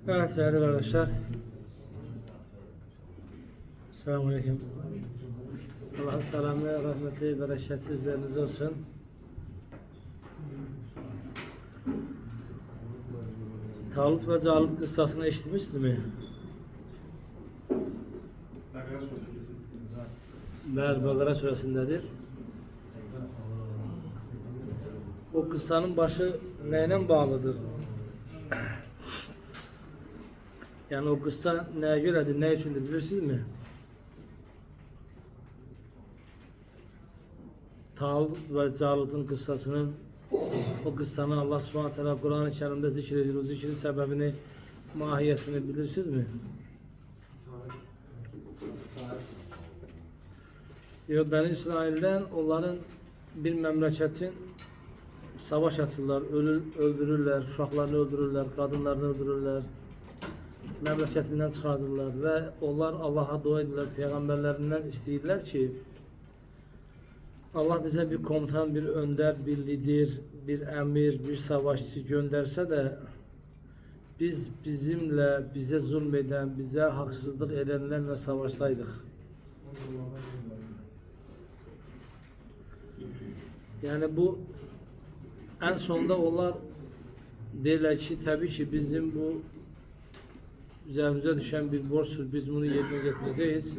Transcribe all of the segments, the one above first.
Evet değerli kardeşler. Selamünaleyküm. Allah'ın selamı, rahmeti, bereketi üzerinize olsun. Talut ve Calut kıssasını eşitmişsiniz mi? Bakara suresindedir. O kıssanın başı neyle bağlıdır? Yani o kıssa neye göredir, ne içindir bilirsiniz mi? Talut ve Calut'un kıssasının, o kıssanı Allah Subhanahu Teala Kur'an-ı Kerim'de zikrediyor. O zikrin sebebini, mahiyetini bilirsiniz mi? Diyor Beni İsrail'den onların bir memleketin savaş açırlar, öldürürler, uşaqlarını öldürürler, kadınlarını öldürürler, memleketinden çıkartırlar ve onlar Allah'a dua edirlər, peygamberlerinden istəyirlər ki Allah bize bir komutan, bir önder, bir lider, bir emir, bir savaşçı gönderse de biz bizimle, bize zulmeden, bize haksızlık edenlerle savaşsaydık. Yani bu en sonunda onlar derler ki tabii ki bizim bu üzerimize düşen bir borçtur. Biz bunu yerine getireceğiz.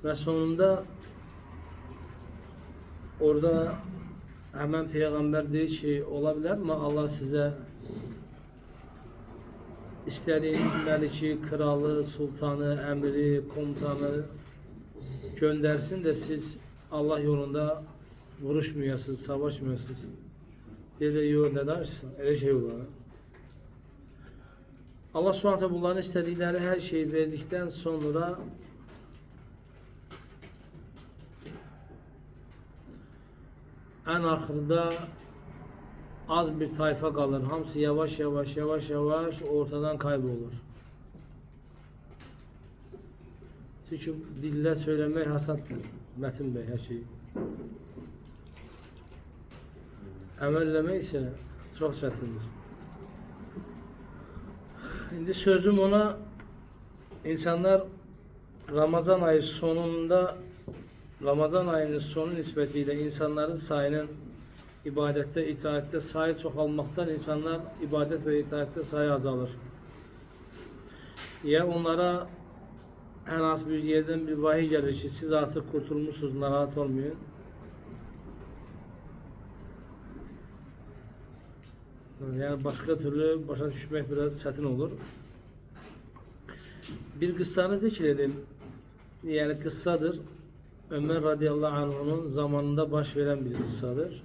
Ve sonunda orada hemen peygamber diyor ki olabilir mi Allah size istediğiniz meliki, kralı, sultanı, emri, komutanı göndersin de siz Allah yolunda vuruşmayasınız, savaşmayasınız. Dedi yok ne dersin? Öyle şey olur. Allah subhanahu bunların istedikleri her şeyi verdikten sonra en ahırda az bir tayfa kalır. Hamısı yavaş yavaş ortadan kaybolur. Çünkü dille söylemek hasattır. Metin Bey her şeyi. Əməlləmək ise çok çətindir. Şimdi sözüm ona insanlar Ramazan ayı sonunda Ramazan ayının sonu nispetiyle insanların sayının ibadette, itaatte sayı çoğalmaktan insanlar ibadet ve itaatte sayı azalır. Ya onlara en az bir yerden bir vahiy gelir ki siz artık kurtulmuşsunuz, narahat olmayın. Yani başka türlü başa düşmek biraz çetin olur. Bir kıssanı zikredelim. Yani kıssadır. Ömer radıyallahu anh'ın zamanında baş veren bir kıssadır.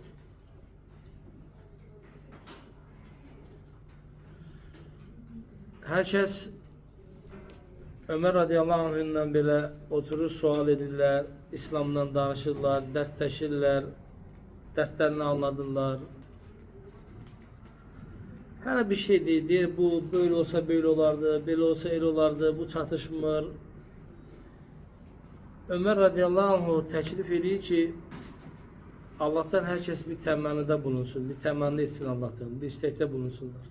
Herkes Ömer radıyallahu anh'ından belə oturur, sual edirlər, İslam'dan danışırlar, dərsləşirlər, dərslərini anladırlar. Her bir şey deyir, bu böyle olsa böyle olardı, böyle olsa öyle olardı, bu çatışmır. Ömer radıyallahu anh təklif edir ki, Allah'tan herkes bir təmannıda bulunsun, bir təmanni etsin Allah'tan, bir istekte bulunsunlar.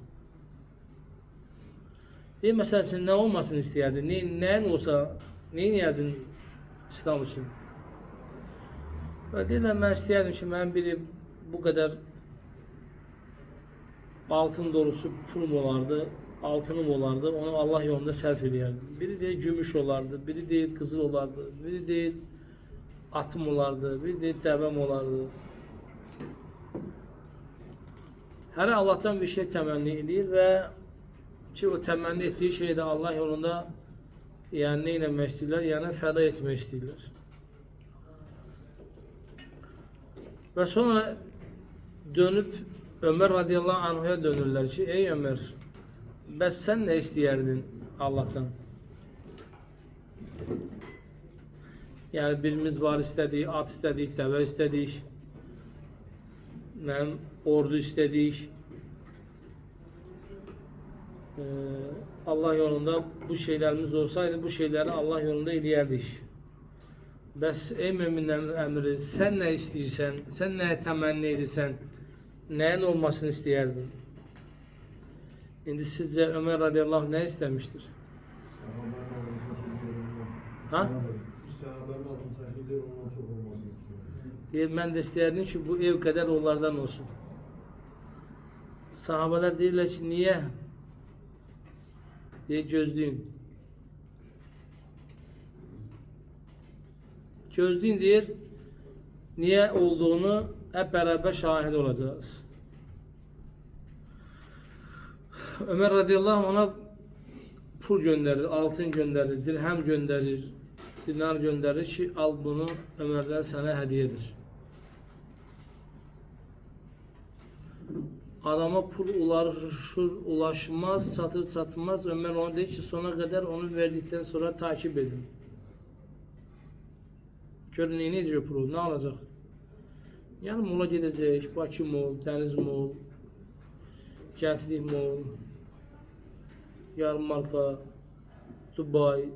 Deyir, məsəl üçün, nə olmasını istəyərdin, nəyin olsa, neyin yerdin İslam üçün? Və deyirlər, mən istəyərdim ki, mən biri bu qədər altın dolusu pulum olardı, altınım olardı, onu Allah yolunda sərf edərdim. Biri deyir gümüş olardı, biri deyir kızıl olardı, biri deyir atım olardı, biri deyir dəvəm olardı. Hər Allah'tan bir şey təmənni edir və ki o təmənni etdiyi şeyi də Allah yolunda yəni nə etmək istəyirlər, yəni fəda etmək istəyirlər. Və sonra dönüb Ömer radıyallahu anh'a dönürler ki ey Ömer bəs sen ne istəyərdin Allah'tan? Yani birimiz var istədik, at istədik, dəvə istədik, ordu istədik. Allah yolunda bu şeylerimiz olsaydı bu şeyleri Allah yolunda eləyərdik. Bəs ey möminlərin əmri, sən nə istəyirsən, sən nəyə təmənni edirsən, nəyin olmasını istəyərdin? İndi sizcə Ömer radiyallahu nə istəmişdir? Ha? Deyir, mən də istəyərdim ki, bu ev qədər onlardan olsun. Sahabələr deyirlər ki, niyə? Deyir, gözləyin. Gözləyin deyir, niyə olduğunu hep beraber şahit olacağız. Ömer radıyallahu ona pul gönderir, altın gönderir, dirhem gönderir, dinar gönderir ki al bunu Ömer'den sana hediyedir. Adama pul ulaşmaz, satır satmaz. Ömer ona dedi ki sona kadar onu verdikten sonra takip edin. Görün ne ediyor pulu, ne alacak? Yani mola gidecek, Bakı Mol, Deniz Mol, Gençlik Mol, Yarmarka, Dubai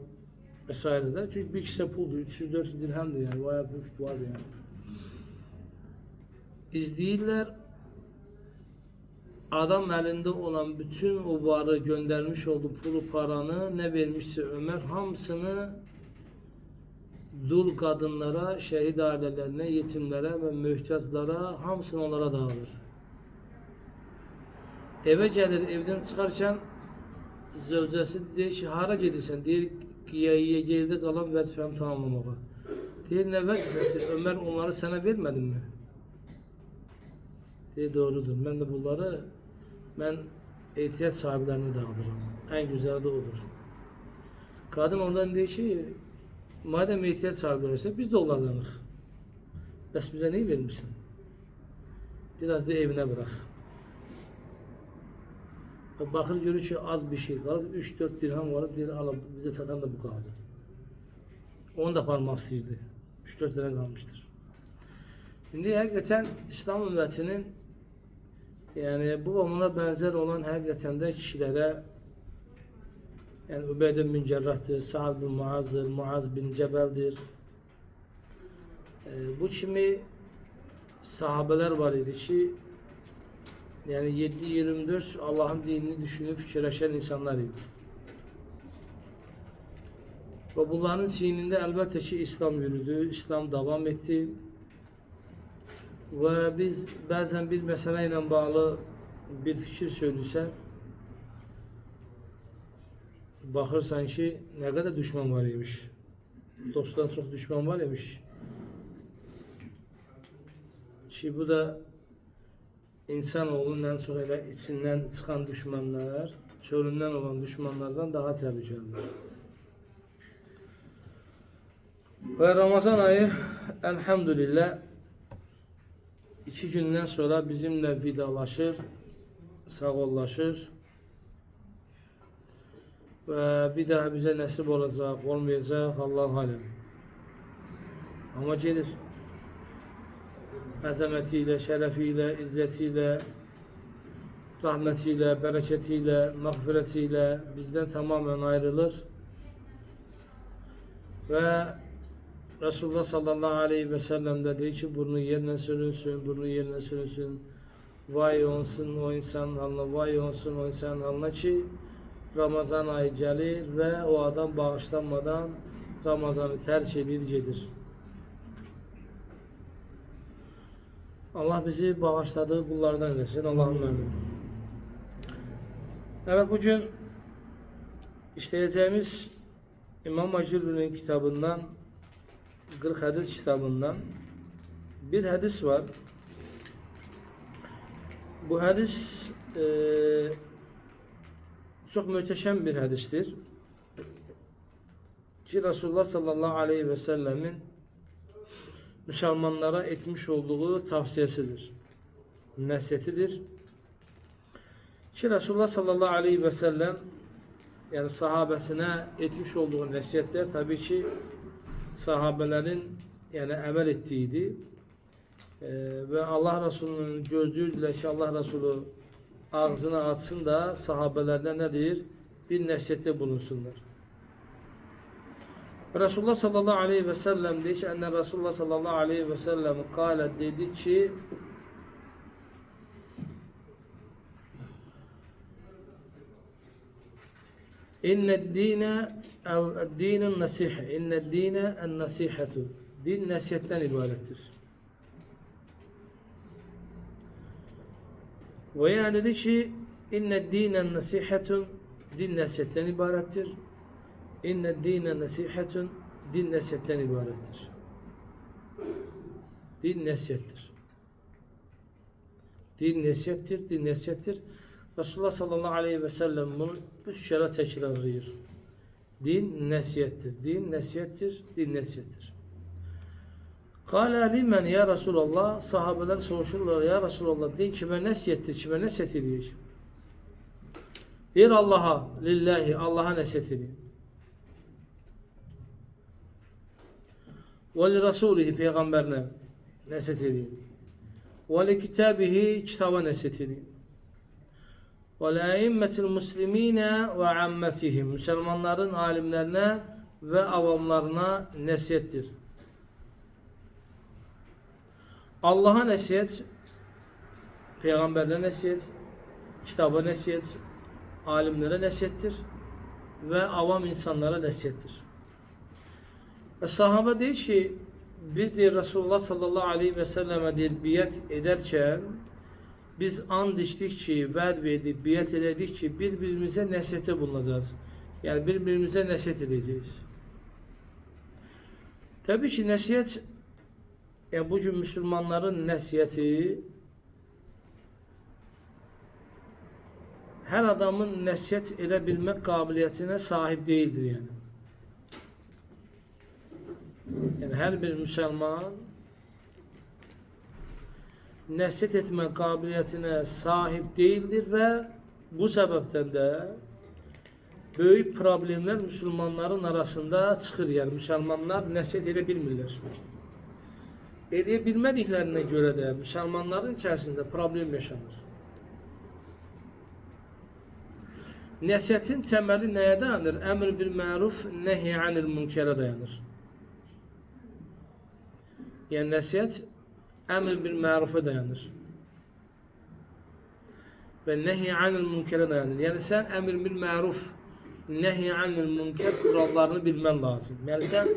vesaire. Çünkü bir kişi puldu, 300-400 dirhemdi yani, bayağı büyük vardı yani. İzleyirler, adam elinde olan bütün o varı göndermiş olduğu pulu, paranı ne vermişse Ömer hamısını dul kadınlara, şehit ailelerine, yetimlere ve mühtaçlara hamısını onlara dağılır. Eve gelir, evden çıkarken zövcəsi deyir ki, hara gedirsən? Deyir ki, geride qalan vəzifəmi tamamlamağa. Deyir, nə vəzifəsi? Ömer onları sənə vermədin mi? Deyir, doğrudur. Mən də bunları, mən ehtiyat sahiblərini dağıdıram. En güzeli de odur. Kadın ondan deyir ki, madem ehtiyat sahibləri biz de onlardanıq. Bəs bizə neyi vermişsin? Biraz da evine bırak. Bakır görür ki az bir şey kalır, 3-4 dirhem var, deyir, ala bize satan da bu kaldı. Onu da parmak istəyirdi. 3-4 lira kalmıştır. Şimdi hakikaten İslam ümmətinin yani bu ve buna benzer olan hakikaten de kişilere yani Übeyde bin Cerrah'tır, Sa'd bin Muaz'dır, Muaz bin Cebel'dir. Bu kimi sahabeler var idi ki yani 7-24 Allah'ın dinini düşünüp fikirleşen insanlar idi. Ve bunların zihninde elbette ki İslam yürüdü, İslam devam etti. Ve biz bazen bir meseleyle bağlı bir fikir söylüyorsak, bakırsan ki ne kadar düşman var imiş. Dosttan çok düşman var imiş. Ki bu da insanoğlunun en çok ile içinden çıkan düşmanlar, çölünden olan düşmanlardan daha tehlikelidir. Ve Ramazan ayı elhamdülillah 2 günden sonra bizimle vidalaşır, sağollaşır ve bir daha bize nasip olacak, olmayacak Allah alem. Ama gelir. Azametiyle, şerefiyle, izzetiyle, rahmetiyle, bereketiyle, mağfiretiyle bizden tamamen ayrılır. Ve Resulullah sallallahu aleyhi ve sellem dedi ki burnu yerine sürünsün, burnu yerine sürünsün. Vay olsun o insanın haline, vay olsun o insanın haline ki Ramazan ayı gelir ve o adam bağışlanmadan Ramazan'ı terk edir, gelir. Allah bizi bağışladığı kullardan eylesin. Allah'ım amin. Evet, bugün işleyeceğimiz İmam Acurri'nin kitabından 40 hadis kitabından bir hadis var. Bu hadis çok müteşem bir hadistir. Ki Resulullah sallallahu aleyhi ve sellemin Müslümanlara etmiş olduğu tavsiyesidir. Nesiyetidir. Ki Resulullah sallallahu aleyhi ve sellem yani sahabesine etmiş olduğu nesiyetler tabii ki sahabelerin yani emel ettiğiydi. Ve Allah Resulü'nün gözlüğüyle ki Allah Resulü ağzını açsın da sahabelerden nedir? Bir nesiyette bulunsunlar. Resulullah sallallahu aleyhi ve sellem deyir ki, enne Resulullah sallallahu aleyhi ve sellem kâle dedi ki, İnned dine dinun nasihe. İnned dine en nasihetu. Din nasihetten ibarettir. Ve yani dedi ki inned dinen nasihetun, din nasihetten ibarettir. İnned dinen nasihetun, din nasihetten ibarettir. Din nasihettir. Din nasihettir, din nasihettir. Resulullah sallallahu aleyhi ve sellem bunu 3 kere tekrarlıyor. Din nasihettir, din nasihettir, din nasihettir. Kâle limen ya Resulallah, sahabeler soruşurlar, ya Resulallah din kime nasihettir, kime nasihet ediyor? Deyir Allah'a, lillahi, Allah'a nasihet ediyor. Ve li Rasulihi, peygamberine nasihet ediyor. Ve li kitabihi, kitaba nasihet ediyor. Ve li aimmetil muslimine ve ammetihim, Müslümanların alimlerine ve avamlarına nasihettir. Allah'a nasihet, peygamberlere nasihet, kitaba nasihet, alimlere nasihettir ve avam insanlara nasihettir. Ve sahabe deyir ki, biz deyir Resulullah sallallahu aleyhi ve selleme deyir biyet ederken, biz and içtik ki, vəd verdik, biyet elədik ki, birbirimize nəsihətə bulunacağız. Yani birbirimize nəsihət edeceğiz. Tabii ki nəsihət, yani bugün Müslümanların nəsihəti, her adamın nəsihət edə bilmək qabiliyyətinə sahib değildir yani. Yani her bir Müslüman nəsihət etmə qabiliyyətinə sahib değildir ve bu sebepten de böyük problemler Müslümanların arasında çıxır. Yani Müslümanlar nəsihət edə bilmirlər. Edə bilmədiklərinə görə də Müslümanların içərisində problem yaşanır. Nəsihətin təməli nəyə dayanır? Əmr bil məruf, nəhy anil münkərə dayanır. Yəni nəsihət əmr bil mərufa dayanır. Və nəhy anil münkərə dayanır. Yəni sən əmr bil məruf, nəhy anil münkər kurallarını bilmən lazım. Yəni sən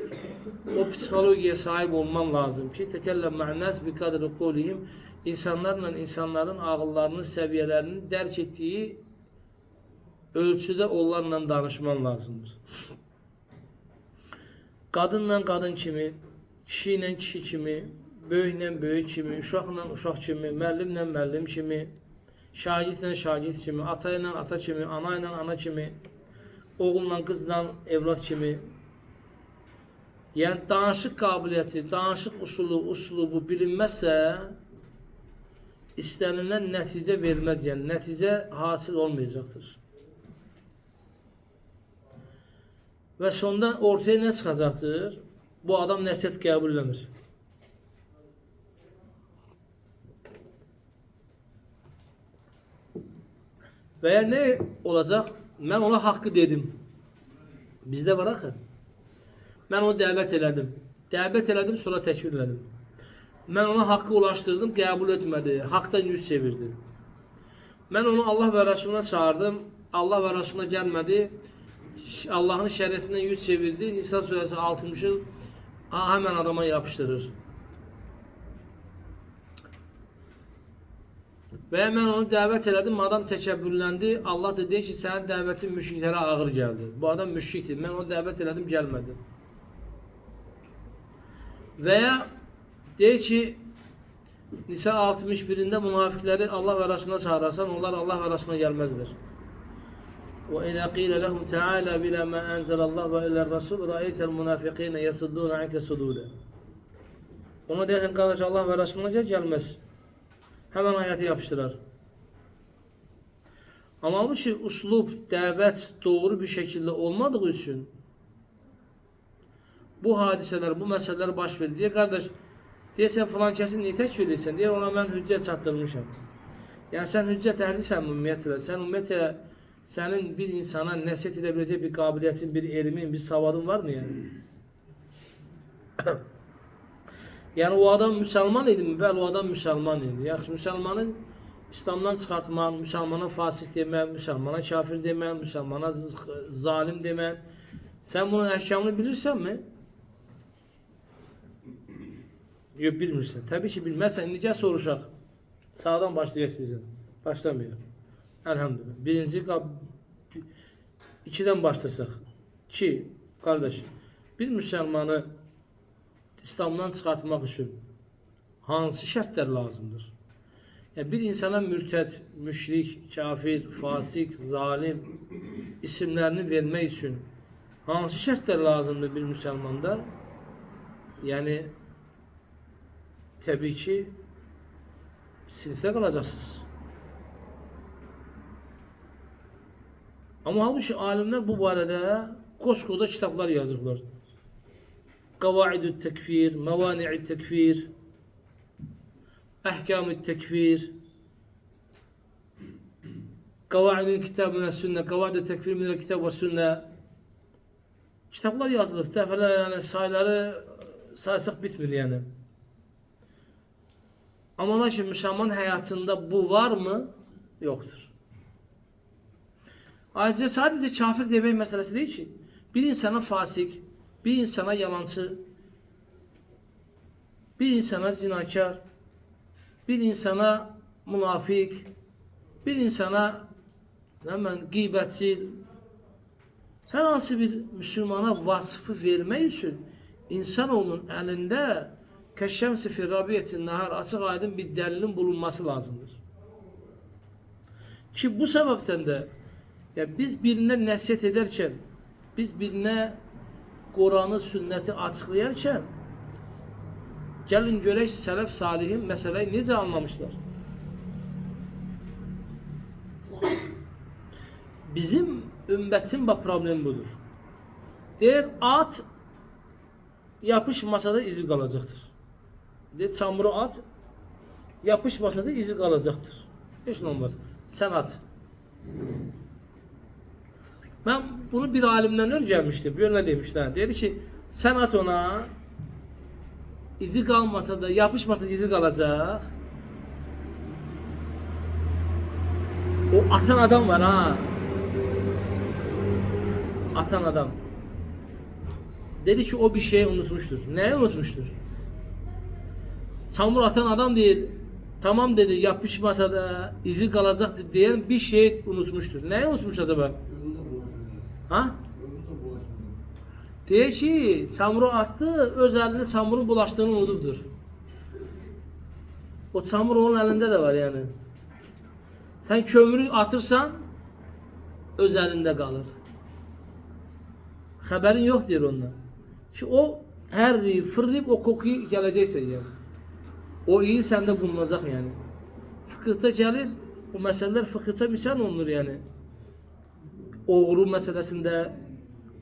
o psixologiyaya sahib olman lazım ki, təkəlləm ma'nəs bi qadri qulihim, insanlarla insanların ağıllarının səviyyələrini dərk etdiyi ölçüdə onlarla danışman lazımdır. Qadınla qadın kimi, kişi ilə kişi kimi, böyüklə böyük kimi, uşaqla uşaq kimi, müəllimlə müəllim kimi, şagird şagird kimi, ata ilə ata kimi, ana ilə ana kimi, oğulla qızla evlat kimi. Yəni danışıq qabiliyyəti, danışıq uslubu bilinməzsə istənilən nəticə verməz, yəni nəticə hasil olmayacaqdır. Və sonda ortaya nə çıxacaqdır? Bu adam nəsihət qəbul eləmir. Və ya nə olacaq? Mən ona haqqı dedim. Bizdə var axı. Mən onu dəvət elədim. Dəvət elədim, sonra təkfir elədim. Mən ona haqqı ulaşdırdım, qəbul etmədi. Haqdan yüz çevirdi. Mən onu Allah və Rasuluna çağırdım. Allah və Rasuluna gəlmədi. Allah'ın şərətindən yüz çevirdi. Nisa suresi 60'ı hemen adama yapıştırır. Və mən onu dəvət elədim, adam təkəbbürləndi. Allah da deyir ki, sənin dəvətin müşriklərə ağır gəldi. Bu adam müşrikdir. Mən onu dəvət elədim, gəlmədi. Və ya deyir ki, Nisa 61'ində münafiqləri Allah və Rasuluna çağırarsan, onlar Allah və Rasuluna gəlməzdir. وَإِذَا قِيلَ لَهُمْ تَعَالَى بِلَا مَا أَنْزَلَ اللّٰهُ وَإِلَى الرَّسُولِ رَأَيْتَ الْمُنَافِقِينَ يَصُدُّونَ عَنْكَ صُدُودًا. Ona deyirsən, qardaş, Allah və Rasuluna gəlməz. Hemen hayata yapıştırar. Ama bu şey uslub, dəvət doğru bir şekilde olmadığı için bu hadiseler, bu meseleler baş verir. Diye kardeş, deyirsən falan kesin niye təkfir edirsən? Deyir ona mən hüccət çatdırmışam. Yani sen hüccət əhlisən ümumiyyətlə. Sen ümumiyyətlə senin bir insana nəsihət edə biləcək bir qabiliyyətin, bir elmin, bir savadın var mı yani? Yani o adam Müslüman idi mi? Bəli, o adam Müslüman idi. Yaxşı, Müslümanı İslamdan çıxartmaq, Müslümana fasik demək, Müslümana kafir demək, Müslümana zalim demək. Sen bunun əhkamını bilirsənmi? Yox, bilmirsən. Təbii ki, bilməzsən. İndi gəl soruşaq. Sağdan başlayaq sizin. Başlamayaq. Elhamdülillah. Birinci, ikidən başlasaq. 2. Kardeş, bir Müslümanı İslamdan çıxartmaq üçün hansı şərtlər lazımdır? Yani bir insana mürtəd, müşrik, kafir, fasik, zalim isimlərini vermək üçün hansı şərtlər lazımdır bir Müslümanda? Yani təbii ki sinifdə qalacaqsınız. Ama halbuki alimler bu barədə koskoda kitaplar yazıblar. Kavaidü tekfir, mevani'i tekfir, ahkam-ı tekfir, kavaidü kitab ve sünne, kavaidü tekfir minel kitab ve sünne. Kitaplar yazılır. Defalar yani sayıları saysak bitmir yani. Ama lakin Müslüman hayatında bu var mı? Yoktur. Ayrıca sadece kafir demek meselesi değil ki. Bir insana fasik, bir insana yalancı, bir insana zinakar, bir insana münafik, bir insana hemen gıybetçi, her hansı bir Müslümana vasfı vermek için insanoğlunun elinde keşşemsi firrabiyetin nahar açık aydın bir delilin bulunması lazımdır. Ki bu sebepten de ya biz birine nəsihət ederken, biz birine Kur'an'ı, sünneti açıklayarken gelin görək sələf salihin meseleyi necə anlamışlar. Bizim ümmetin problemi budur. Deyir at yapışmasa da izi kalacaktır. Deyir çamuru at yapışmasa da izi kalacaktır. Hiç olmaz. Sen at. Ben bunu bir alimden öğrenmiştim. Böyle demişler. Dedi ki sen at ona, izi kalmasa da yapışmasa da izi kalacak. O atan adam var ha. Atan adam. Dedi ki o bir şeyi unutmuştur. Neyi unutmuştur? Çamur atan adam değil. Tamam dedi yapışmasa da izi kalacak diyen bir şey unutmuştur. Neyi unutmuş acaba? Ha? Diye ki çamuru attı, öz elinde çamurun bulaştığını unutubdur. O çamur onun elinde de var yani. Sen kömürü atırsan öz elinde kalır. Haberin yok diyor ondan. Ki o her fırlayıp o kokuyu gelecekse yani. O iyi sende bulunacak yani. Fıkıhta gelir, o meseleler fıkıhta misal olunur yani. Oğru meselesinde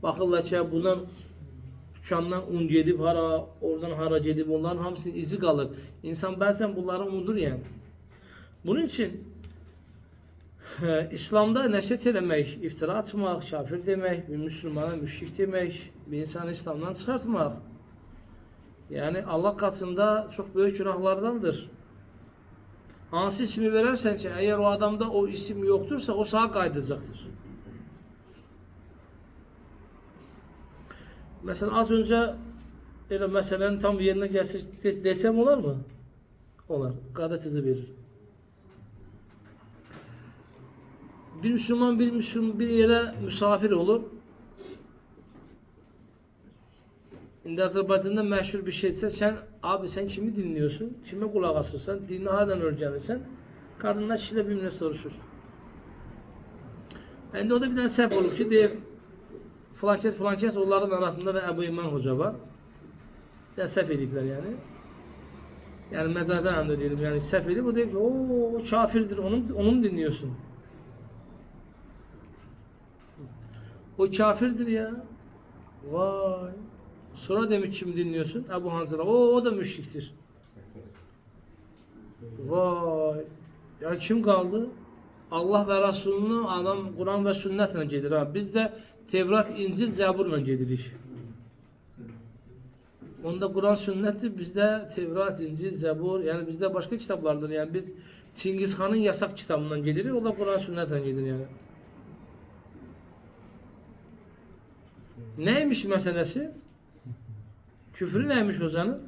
bakırlar ki bundan dükkandan un gedib hara, oradan hara gedib, onların hamısının izi kalır. İnsan bazen bunları unutur yani. Bunun için İslam'da nəsihət eləmək, iftira atmaq, kafir demək, bir Müslümana müşrik demək, bir insanı İslam'dan çıxartmaq. Yani Allah katında çok büyük günahlardandır. Hansı ismi verersen ki eğer o adamda o isim yoktursa o sağa kaydıracaktır. Mesela az önce öyle meselenin tam yerine gelsin desem olar mı? Olar. Gazetesi verir. Bir Müslüman bir yere misafir olur. Şimdi Azerbaycan'da meşhur bir şeyse sen kimi dinliyorsun? Kime kulak asırsan? Dinini halen öğrenirsen kadınlar kişiyle birbirine soruşur. Yani o da bir tane səhv olur ki deyir falan kes onların arasında da Ebu İman Hoca var. Ya səhv ediblər yani. Yani mecazen anlamda diyelim yani səhv edib o deyir ki o kafirdir onu dinliyorsun. O kafirdir ya. Vay. Sonra demiş kim dinliyorsun? Ebu Hanzala. O da müşriktir. Vay. Ya kim kaldı? Allah ve Resulünü adam Kur'an ve sünnetle gelir ha. Biz de Tevrat, İncil, Zebur'la gelirik. Onda Kur'an sünnettir, bizde Tevrat, İncil, Zebur, yani bizde başka kitaplardır. Yani biz Çingiz Han'ın yasak kitabından gelir, o da Kur'an sünnetten gelir yani. Neymiş meselesi? Küfrü neymiş hoca'nın?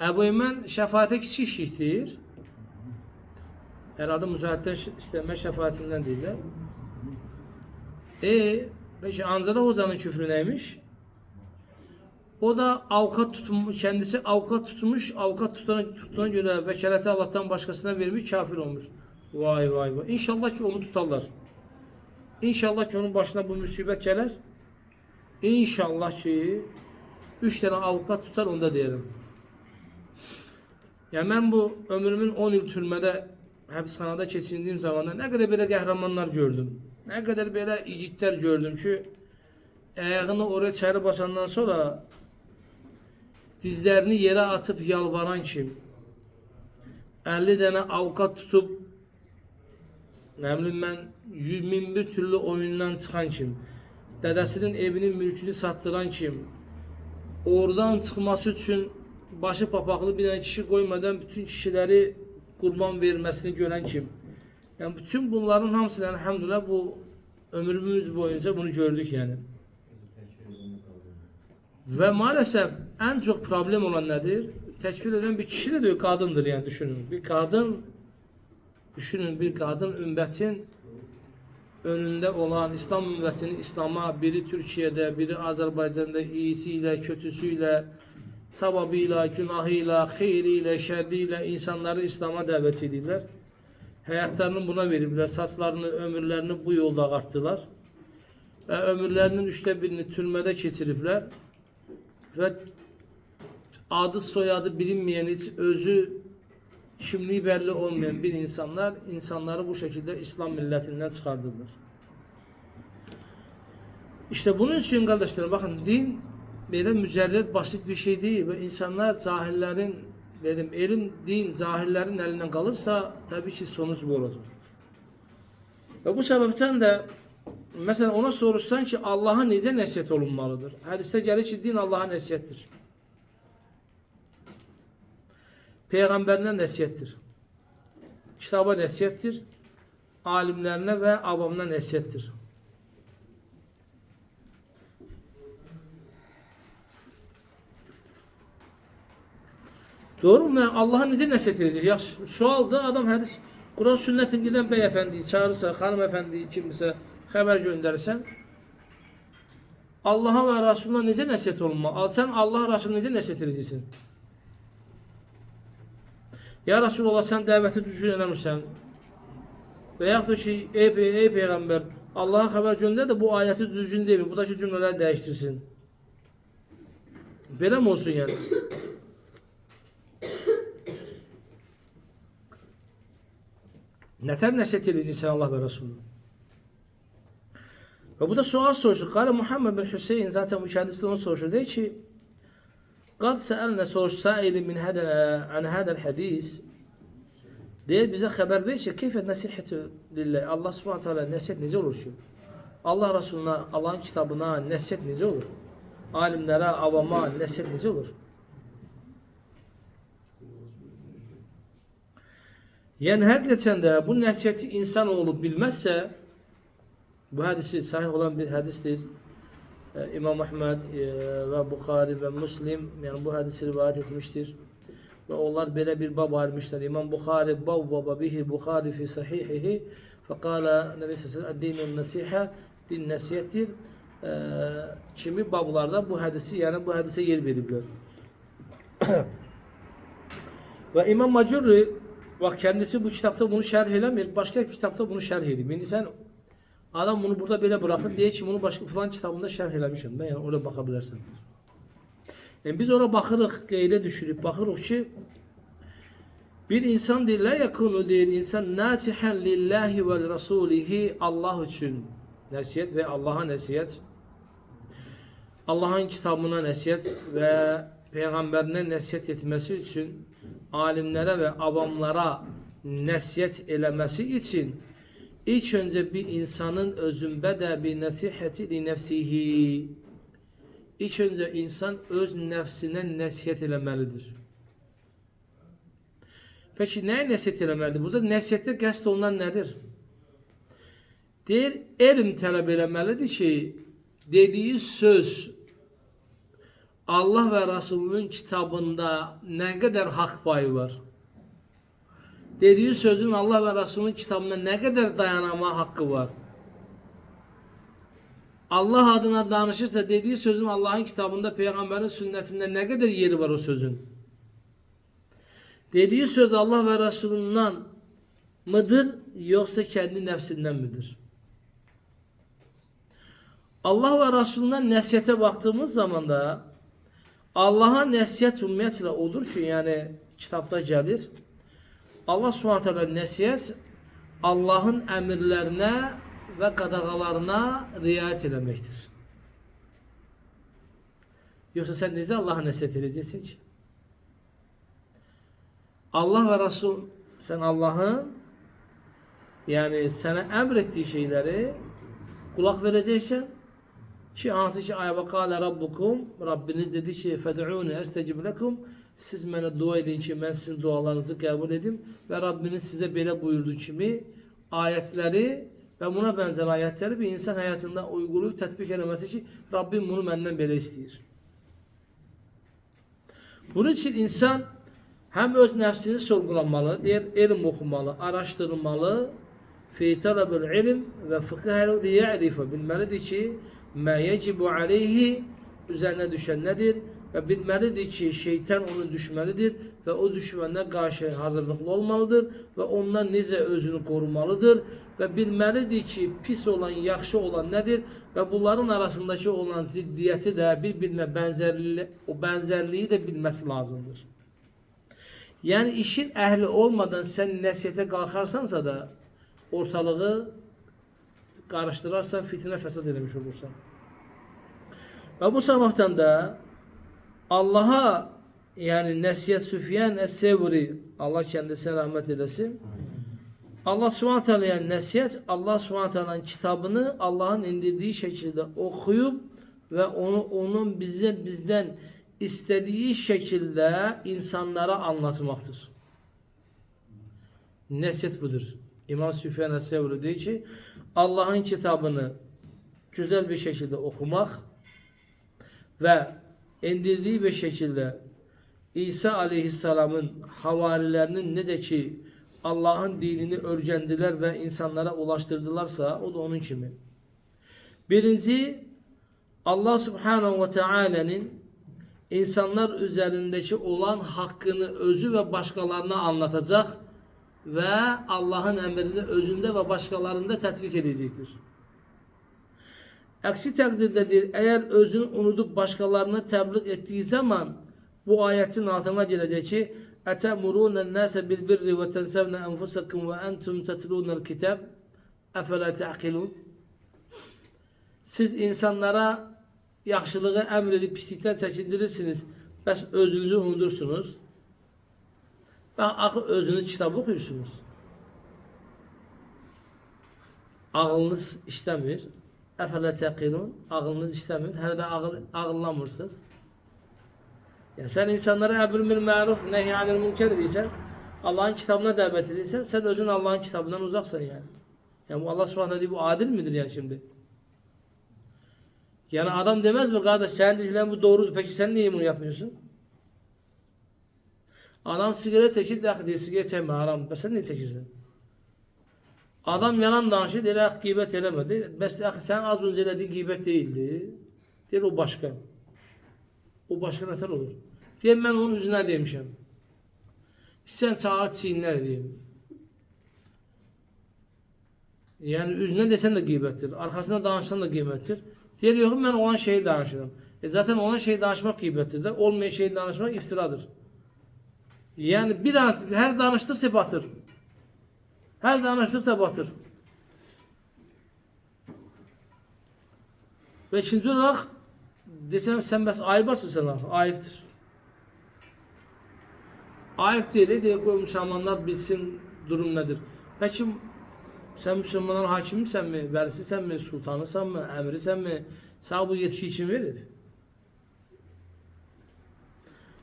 Ebu Eymen şefaate kişi işittir. Herhalde mücahitten isteme şefaatinden değiller. Peki Anzala hoca'nın küfrü neymiş? O da avukat kendisi avukat tutmuş, avukat tutana göre vekaleti Allah'tan başkasına vermiş, kafir olmuş. Vay vay vay. İnşallah ki onu tutarlar. İnşallah ki onun başına bu musibet gelir. İnşallah ki 3 tane avukat tutar, onda diyelim. Yani ben bu ömrümün 10 yıl türmede hapishanede geçirdiğim zamanda ne kadar böyle kahramanlar gördüm. Ne kadar böyle yiğitler gördüm ki ayağını oraya çayırı basandan sonra dizlerini yere atıp yalvaran kim? 50 tane avukat tutup ne bileyim ben 100.000 türlü oyundan çıkan kim? Dedesinin evinin mülkünü sattıran kim? Oradan çıkması için başı papaklı bir tane kişi koymadan bütün kişileri kurban vermesini gören kim? Yani bütün bunların hamısını elhamdülillah bu ömrümüz boyunca bunu gördük yani. Ve maalesef en çok problem olan nedir? Tekfir eden bir kişi de diyor kadındır yani, düşünün. Bir kadın, düşünün, bir kadın ümmetin önünde olan İslam ümmetini İslam'a, biri Türkiye'de, biri Azerbaycan'da iyisiyle, kötüsüyle, sababıyla, günahıyla, hayriyle, şerriyle insanları İslam'a davet ediyorlar. Hayatlarını buna verirler, saçlarını, ömürlerini bu yolda arttılar. Ve ömürlerinin 1/3'ünü türmede geçiripler. Ve adı soyadı bilinmeyen, hiç özü kimliği belli olmayan bir insanları bu şekilde İslam milletinden çıkardılar. İşte bunun için kardeşlerim bakın, din böyle mücerred basit bir şey değil ve insanlar cahillerin, din cahillerin elinden kalırsa tabii ki sonuç bu olacak. Ve bu sebepten de mesela ona soruşsan ki Allah'a necə nəsihət olunmalıdır? Hadiste gəlir ki din Allah'a nəsihətdir. Peyğəmbərinə nəsihətdir. Kitaba nəsihətdir. Alimlerine ve avamına nəsihətdir. Doğru mu? Allah'a necə nəsihət edəcək? Yaxşı, sualda adam hədis, Kur'an sünnetin giden beyefendiyi çağırırsa, hanımefendiyi kimsə xəbər göndərirsən, Allah'a ve Resulüne necə nəsihət olunmalı? Sen Allah Resulüne necə nəsihət edəcəksin? Ya Resulullah, sen dəvəti düzgün eləmirsən. Və yaxud ki, ey Peyğəmbər, Allah'a xəbər göndər də bu ayəti düzgün deyil, buradakı cümlələri dəyişdirsin. Belə mi olsun yani? Nətər nəsihət edəcəksən Allah və Resulü? Ve bu da sual soruşur. Kale Muhammed bin Hüseyin, zaten bu kendisi de onu soruşur. Diyor ki قَدْ سَأَلْنَا سَائِلٍ مِنْ عَنْ هَذَا الْحَدِيثِ diye bize haber verir ki keyfe nasihatü lillah. Allah subhanahu teala nasihat nece olur ki? Allah Resulüne, Allah'ın kitabına nasihat nece olur? Alimlere, avama nasihat nece olur? Yani her geçende bu nasihati insanoğlu bilmezse, bu hadisi sahih olan bir hadistir. İmam Ahmed ve Bukhari ve Müslim yani bu hadisi rivayet etmiştir. Ve onlar böyle bir bab ayırmışlar. İmam Bukhari bavvaba bihi Bukhari fi sahihihi fekala Nebi sallallahu aleyhi ve sellem nasiha din nasihattir. Kimi bablarda bu hadisi yani bu hadise yer verirler. Ve İmam Macurri bak kendisi bu kitapta bunu şerh edemiyor. Başka bir kitapta bunu şerh ediyor. Yani sen adam bunu burada böyle bırakır diye ki bunu başka falan kitabında şerh eləmişim. Ben yani oraya bakabilirsin. Yani biz oraya bakırıq, qeylə düşürüb bakırıq ki bir insan deyil, la yakunu deyil insan nasihan lillahi ve rasulihi Allah için nəsihət ve Allah'a nəsihət, Allah'ın kitabına nəsihət ve Peyğəmbərinə nəsihət etməsi için, alimlərə və avamlara nəsihət eləməsi için ilk önce bir insanın özünde de bir nasihati li nefsihi. İlk öncə insan öz nəfsinə nəsihət eləməlidir. Peki nəyə nəsihət eləməlidir? Burada nəsihətdə qəsd olunan nədir? Deyir, elm tələb eləməlidir ki, dediyi söz Allah və Rasulunun kitabında nə qədər haqq payı var? Dediği sözün Allah ve Resulünün kitabında ne kadar dayanama hakkı var? Allah adına danışırsa dediği sözün Allah'ın kitabında, peygamberin sünnetinde ne kadar yeri var o sözün? Dediği söz Allah ve Resulünden mıdır yoksa kendi nefsinden midir? Allah ve Resulünden nesiyete baktığımız zaman da Allah'a nesiyet ümumiyyətlə olur ki, yani kitapta gelir. Allah Subhanahu teala nəsihət Allah'ın əmrlərinə və qadağalarına riayət eləməkdir. Yoxsa sən necə Allah'a nəsihət edəcəksin ki? Allah və Rasul, sən Allah'ın yani sənə əmr etdiyi şeyləri qulaq verəcəksən ki, hansı ki ayəbə qalə Rabbukum, Rabbiniz dedi ki, fəd'uni əstəcib ləkum, siz mənə dua edin ki, mən sizin dualarınızı qəbul edim və Rabbiniz sizə belə buyurduğu kimi ayətləri və buna bənzər ayətləri bir insan həyatında uygulayıb tətbiq eləməsi ki, Rabbim bunu məndən belə istəyir. Bunun üçün insan həm öz nəfsini sorğulamalı, deyir, elm oxumalı, araşdırmalı, fi talabul ilm və fıqhəl liya'rifə, bilməlidir ki, mə yecibu aleyhi, üzərinə düşən nədir? Və bilməlidir ki, şeytan onu düşməlidir və o düşmənə qarşı hazırlıqlı olmalıdır və ondan necə özünü qorumalıdır və bilməlidir ki, pis olan, yaxşı olan nədir və bunların arasındakı olan ziddiyyəti də bir-birinə bənzərliyi də bilməsi lazımdır. Yəni işin əhli olmadan sən nəsihətə qalxarsansa da ortalığı qarışdırarsan, fitnə fəsad eləmiş olursan. Və bu sabahdan da Allah'a yani Nesiyet Süfyan Es-Sevri, Allah kendisine rahmet eylesin. Allah Subhanahu Teala yani Nesiyet, Allah Subhanahu Teala'nın kitabını Allah'ın indirdiği şekilde okuyup ve onun bizden istediği şekilde insanlara anlatmaktır. Nesiyet budur. İmam Süfyan Es-Sevri diyor ki Allah'ın kitabını güzel bir şekilde okumak ve indirdiği bir şekilde İsa aleyhisselamın havarilerinin necə ki Allah'ın dinini öğrendiler ve insanlara ulaştırdılarsa o da onun kimi. Birinci, Allah Subhanahu ve Teala'nın insanlar üzerindeki olan hakkını özü ve başkalarına anlatacak ve Allah'ın emrini özünde ve başkalarında tatbik edecektir. Aksi takdirdedir, eğer özünü unutup başkalarına təbliğ ettiği zaman bu ayetin altına gelecek ki اَتَمُرُونَ النَّاسَ بِالْبِرِّ وَتَنْسَوْنَ أَنْفُسَكُمْ وَأَنْتُمْ تَتْلُونَ الْكِتَابِ اَفَلَا تَعْقِلُونَ. Siz insanlara yaxşılığı əmr edip pislikten çəkindirirsiniz, bəs özünüzü unutursunuz. Axı özünüz kitab oxuyursunuz. Ağlınız işləmir. Əfələ təqilun, ağlınız işləmir, hələ də ağıllanmırsınız. Yəni, sən insanlara əmr bil məruf, nəhy anil münker edirsən, Allah'ın kitabına dəvət edirsən, sən özün Allah'ın kitabından uzaqsan yani. Yəni, Allah Subhanahu deyir, bu adil midir yani şimdi? Yani adam demez mi, kardeş sen dediğin bu doğrudur, peki sen niye bunu yapmıyorsun? Adam sigara çekir, diyor, sigara çekme haram, sen niye çekirsin? Adam yalan danışır, deyir, qeybət eləmədi. Bəs sən az önce elədiyin qeybət deyildi. Deyir, o başqa. O başqa nətər olur? Deyir, mən onun üzünə demişəm. Sən çağır çiyinlər deyim. Yəni, üzünə desən də qeybətdir. Arxasına danışsan da qeybətdir. Deyir, yox, mən olan şeyi danışırım. Zaten olan şeyi danışmaq qeybətdir də. Olmayan şeyi danışmaq iftiradır. Yəni, hər danışdıqca batır. Her danıştıkça batır. Ve ikinci olarak desem sen bəs ayıbasın sana. Ayıptır. Ayıp değil diye Müslümanlar bilsin durum nedir. Peki sen Müslümanların hakimisən mi? Vəlisisən mi? Sultanısan mı? Əmrisən mi? Sana bu yetki için verir.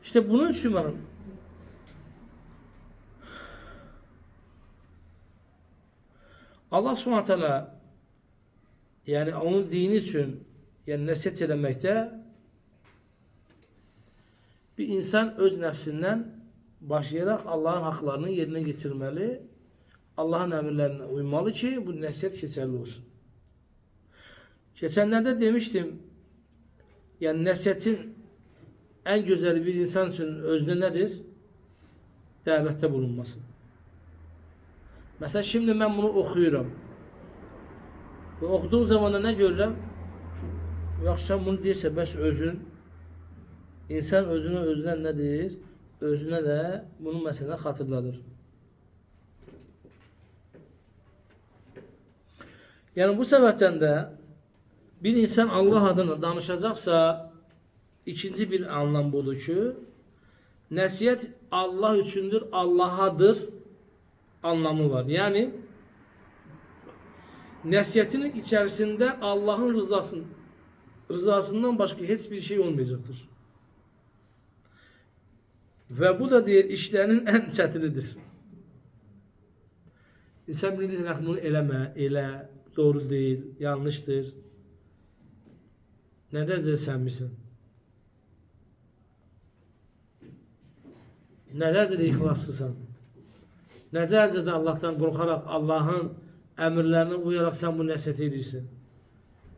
İşte bunun için var. Allah Subhanahu Teala yani onun dini için yani nəsihət eləməkdə bir insan öz nəfsindən başlayaraq Allah'ın haklarını yerine getirmeli, Allah'ın emirlerine uymalı ki bu nəsihət geçerli olsun. Geçenlerde demiştim, yani nəsihətin en güzeli bir insan için özünde nedir? Dəvətdə bulunması. Mesela şimdi ben bunu okuyuram. Ve okuduğum zaman da ne görürüm? Yaxşı bunu deyirsə, bəs özün, insan özünə nedir? Özünə də bunu mesela xatırladır. Yani bu sebepten de bir insan Allah adına danışacaksa ikinci bir anlam budur ki nəsihət Allah üçündür, Allah'adır anlamı var. Yani nəsihətinin içerisinde Allah'ın rızasından başka hiçbir şey olmayacaktır. Ve bu da diğer işlerin en çətinidir. İnsan bilirsən, bunu eləmə, elə, doğru değil, yanlıştır. Ne dersen misin? Ne dersen ihlaslısın? Ne dersen Allah'tan korkarak, Allah'ın emirlerine uyarak sen bu nəsihət edirsən?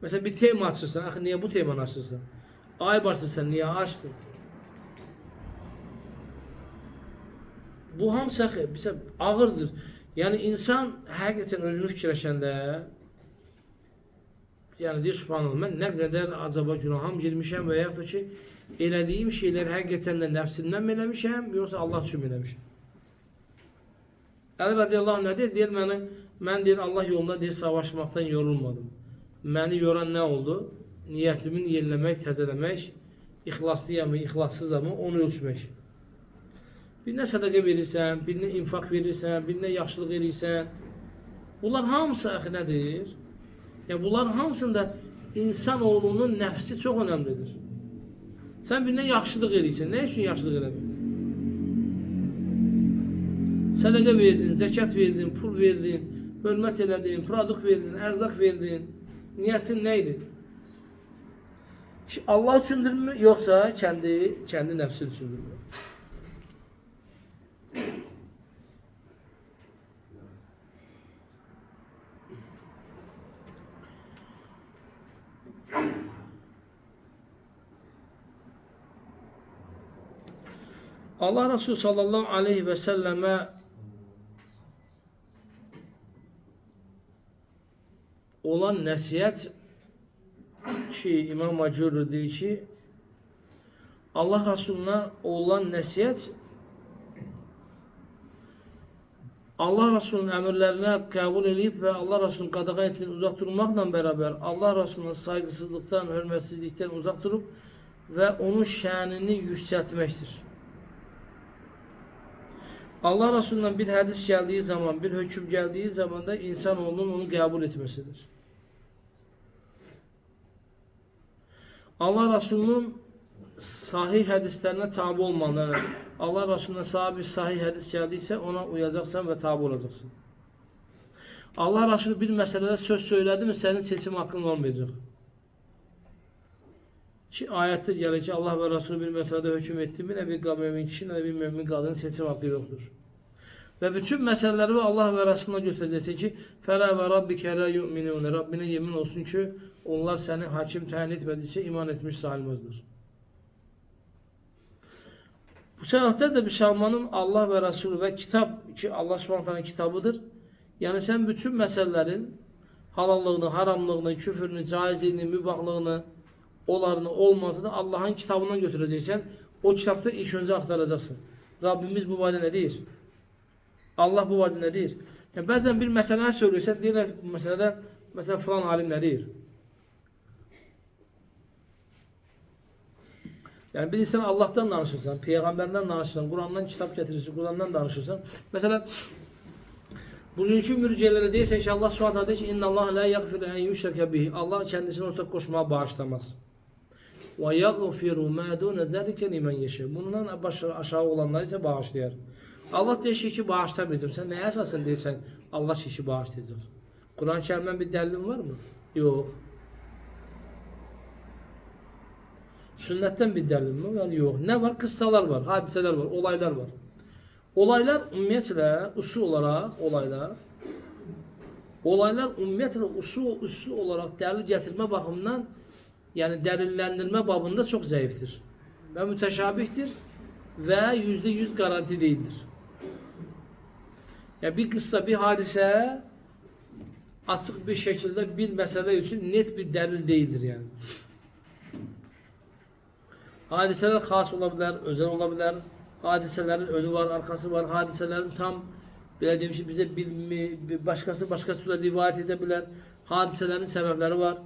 Mesela bir tema açırsan, axı niye bu temanı açırsan? Ay başırsan, niye açtın? Bu hamısı bizə ağırdır. Yani insan həqiqətən özünü fikirləşəndə yani deyir subhanallah, mən nə qədər acaba günahım girmişəm və yaxud da ki elədiyim şeylər həqiqətən də nəfsimdən mi eləmişəm, yoxsa Allah üçün mi eləmişəm? Əli radiyallahu anh nə deyir? Deyir mən deyir Allah yolunda deyir savaşmaqdan yorulmadım. Məni yoran nə oldu? Niyyətimin yeniləmək, təzələmək, ixlaslıyamı, ixlassızamı onu ölçmək. Birinə sədaqə verirsən, birinə infaq verirsən, birinə yaxşılıq edirsən. Bunlar hamısı axı nədir? Ya bunların hamısında insanoğlunun nəfsi çox önemlidir. Sən birinə yaxşılıq edirsən. Nə üçün yaxşılıq elədin? Sədaqə verdin, zəkat verdin, pul verdin, hörmət elədin, produkt verdin, ərzaq verdin. Niyyətin nə idi? Allah üçündürmü, yoxsa kendi nəfsi üçündürmü? Allah Resulü sallallahu aleyhi ve selleme olan nəsihət ki İmam Macuri deyir ki Allah Resulü'ne olan nəsihət Allah Resulü'nün əmrlərinə qəbul edib və Allah Resulü'nün qadağan etdiyindən uzaq durmaqla bərabər Allah Resulü'nün saygısızlıqdan, hörmətsizlikdən uzaq durub və onun şənini yüksəltməkdir. Allah Resulü'nden bir hadis geldiği zaman, bir hüküm geldiği zaman da insanoğlunun onu kabul etmesidir. Allah Resulü'nün sahih hadislerine tabi olmalı. Allah Resulü'ne sahih hadis geldiyse ona uyacaksan ve tabi olacaksın. Allah Resulü bir meselede söz söyledi mi senin seçim hakkın olmayacak. Ki ayette gelir ki Allah ve Resulü bir meselede hüküm etti mi ne bir mümin kişi ne bir mümin kadının seçim hakkı yoktur. Ve bütün meseleleri Allah ve Resulüne götüreceksin ki فَلَا وَرَبِّكَ لَا يُؤْمِنُونَ Rabbine yemin olsun ki onlar seni hakim tayin etmediyse iman etmiş sayılmazdır. Bu sebepten de Müslümanın Allah ve Resulü ve kitap ki Allah Subhanahu kitabıdır. Yani sen bütün meselelerin halallığını, haramlığını, küfürünü, caizliğini, mübahlığını, olarını, olmazını Allah'ın kitabına götüreceksen o kitapta ilk önce aktaracaksın. Rabbimiz bu vade ne deyir? Allah bu vade ne deyir? Yani bazen bir mesele söylüyorsan deyirlər bu meselede mesela falan alim ne deyir? Yani bir insan Allah'tan danışırsan, peygamberden danışırsan, Kur'an'dan kitap getirirsin, Kur'an'dan danışırsan. Mesela bugünkü mürciyelere deyirsən ki Allah Subhanahu deyir ki İnna Allah la yaghfiru en yushraka bihi. Allah kendisine ortak koşmaya bağışlamaz. Ve yaghfiru ma dune zalike limen yasha. Bundan aşağı olanlar ise bağışlayar. Allah deyir ki bağışlamayacağım. Sen neye esasın deyirsən Allah ki bağışlayacaq. Kur'an-ı Kerim'den bir dəlilin var mı? Yok. Sünnetten bir dəlil mi var? Yok. Ne var? Kıssalar var, hadiseler var, olaylar var. Olaylar ümumiyyətlə usul olarak olaylar ümumiyyətlə usul olarak dəlil gətirmə baxımından yani dəlillendirmə babında çok zayıftır ve müteşabihtir ve %100 garanti değildir. Ya bir kıssa, bir hadise açık bir şekilde bir mesele için net bir delil değildir yani. Hadiseler has olabilir, özel olabilir. Hadiselerin önü var, arkası var. Hadiselerin tam bildiğim şey bize başkası da rivayet edebilir. Hadiselerin sebepleri var.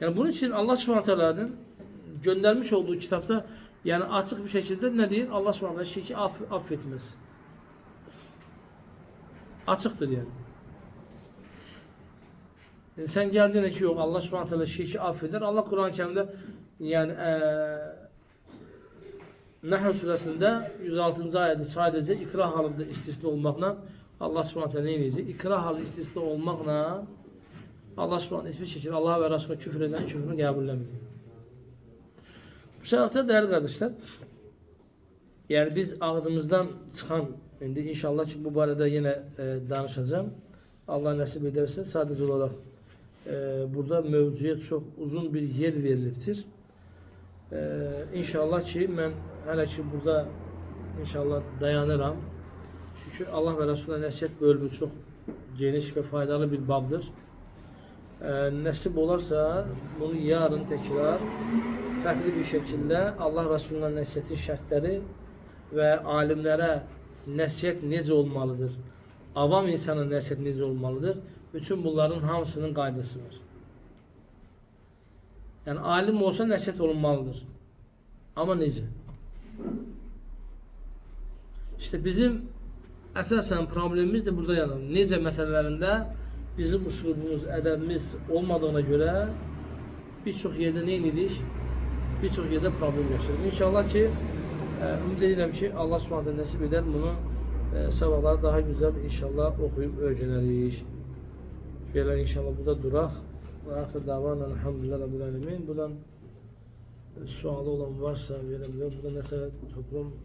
Yani bunun için Allah Subhanahu göndermiş olduğu kitapta yani açık bir şekilde ne diyor? Allah Subhanahu şirki affetmez. Açıktır yani. Sen geldiğinde ki yok Allah Subhanahu şirki affeder. Allah Kur'an-ı Kerim'de yani Nahl suresinde 106. ayette sadece ikrah halinde istisna olmakla Allah Subhanahu ne diyecek? İkrah halı istisna olmakla Allah Subhanahu hiçbir şekilde Allah ve Resulüne küfür eden küfrünü kabullenmiyor. Bu sebepte değerli kardeşler, yani biz ağzımızdan çıkan, şimdi inşallah ki bu barada yine danışacağım. Allah nasip ederse sadece olarak burada mevzuya çok uzun bir yer veriliptir. İnşallah ki ben hele ki burada inşallah dayanıram. Çünkü Allah ve Resulüne nəsihət bölümü çok geniş ve faydalı bir babdır. Nasip olursa bunu yarın tekrar farklı bir şekilde Allah Resulüne nəsihətin şərtləri ve alimlere nəsihət necə olmalıdır? Avam insanın nəsihət necə olmalıdır? Bütün bunların hamısının qaydası var. Yani alim olsa nəsihət olunmalıdır. Ama necə? İşte bizim esasen problemimiz de burada yanır. Necə məsələlərində bizim usulumuz, ədəbimiz olmadığına göre birçok yerde neydik? Birçok yerde problem yaşıyoruz. İnşallah ki ümid edirəm ki Allah Subhanahu nasip eder bunu sabahlar daha güzel inşallah okuyup öğreniriz. Böyle inşallah burada durak. Ve ahir davanan elhamdülillah rabbil alemin. Buradan sualı olan varsa verebilir. Burada mesela toplum